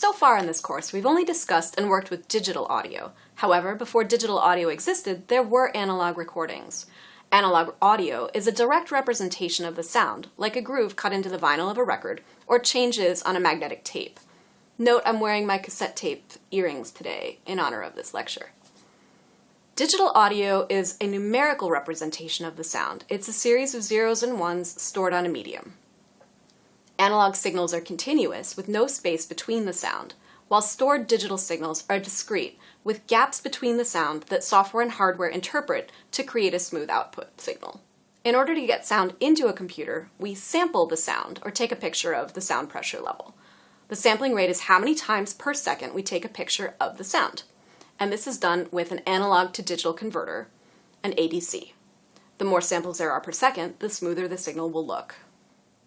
So far in this course, we've only discussed and worked with digital audio. However, before digital audio existed, there were analog recordings. Analog audio is a direct representation of the sound, like a groove cut into the vinyl of a record, or changes on a magnetic tape. Note I'm wearing my cassette tape earrings today in honor of this lecture. Digital audio is a numerical representation of the sound. It's a series of zeros and ones stored on a medium. Analog signals are continuous, with no space between the sound, while stored digital signals are discrete, with gaps between the sound that software and hardware interpret to create a smooth output signal. In order to get sound into a computer, we sample the sound, or take a picture of the sound pressure level. The sampling rate is how many times per second we take a picture of the sound. And this is done with an analog to digital converter, an ADC. The more samples there are per second, the smoother the signal will look.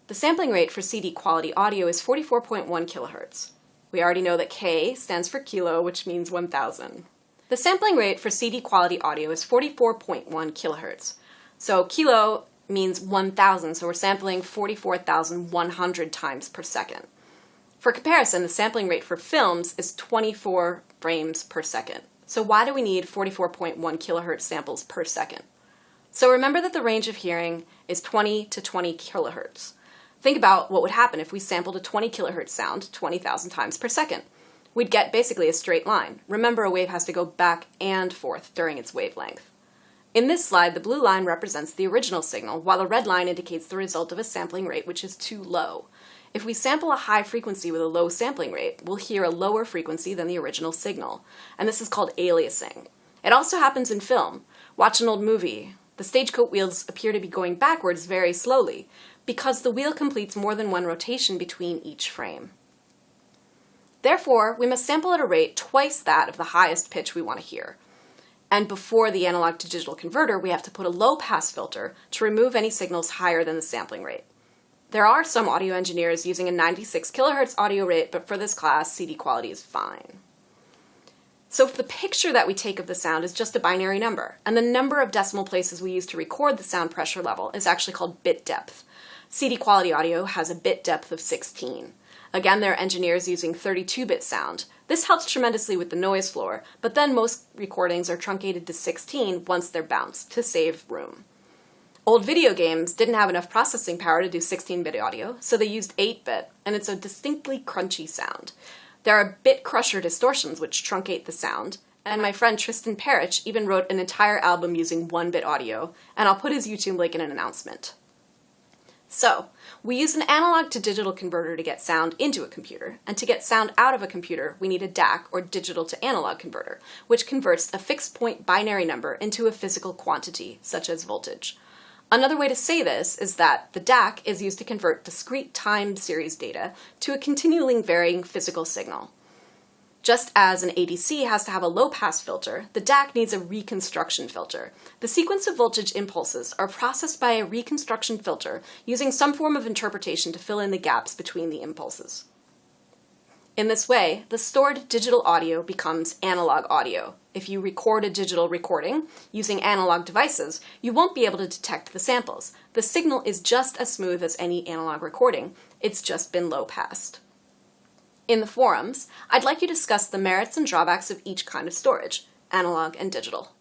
The sampling rate for CD quality audio is 44.1 kilohertz. We already know that K stands for kilo, which means 1,000. The sampling rate for CD quality audio is 44.1 kilohertz. So kilo means 1,000, so we're sampling 44,100 times per second. For comparison, the sampling rate for films is 24 frames per second. So why do we need 44.1 kilohertz samples per second? So remember that the range of hearing is 20 to 20 kilohertz. Think about what would happen if we sampled a 20 kilohertz sound 20,000 times per second. We'd get basically a straight line. Remember, a wave has to go back and forth during its wavelength. In this slide, the blue line represents the original signal, while the red line indicates the result of a sampling rate which is too low. If we sample a high frequency with a low sampling rate, we'll hear a lower frequency than the original signal, and this is called aliasing. It also happens in film. Watch an old movie. The stagecoach wheels appear to be going backwards very slowly, because the wheel completes more than one rotation between each frame. Therefore, we must sample at a rate twice that of the highest pitch we want to hear. And before the analog to digital converter, we have to put a low-pass filter to remove any signals higher than the sampling rate. There are some audio engineers using a 96 kilohertz audio rate, but for this class, CD quality is fine. So if the picture that we take of the sound is just a binary number, and the number of decimal places we use to record the sound pressure level is actually called bit depth. CD quality audio has a bit depth of 16. Again, there are engineers using 32-bit sound. This helps tremendously with the noise floor, but then most recordings are truncated to 16 once they're bounced to save room. Old video games didn't have enough processing power to do 16-bit audio, so they used 8-bit, and it's a distinctly crunchy sound. There are bit crusher distortions which truncate the sound, and my friend Tristan Parrish even wrote an entire album using 1-bit audio, and I'll put his YouTube link in an announcement. So, we use an analog to digital converter to get sound into a computer, and to get sound out of a computer, we need a DAC, or digital to analog converter, which converts a fixed-point binary number into a physical quantity, such as voltage. Another way to say this is that the DAC is used to convert discrete time series data to a continually varying physical signal. Just as an ADC has to have a low-pass filter, the DAC needs a reconstruction filter. The sequence of voltage impulses are processed by a reconstruction filter using some form of interpretation to fill in the gaps between the impulses. In this way, the stored digital audio becomes analog audio. If you record a digital recording using analog devices, you won't be able to detect the samples. The signal is just as smooth as any analog recording. It's just been low-passed. In the forums, I'd like you to discuss the merits and drawbacks of each kind of storage, analog and digital.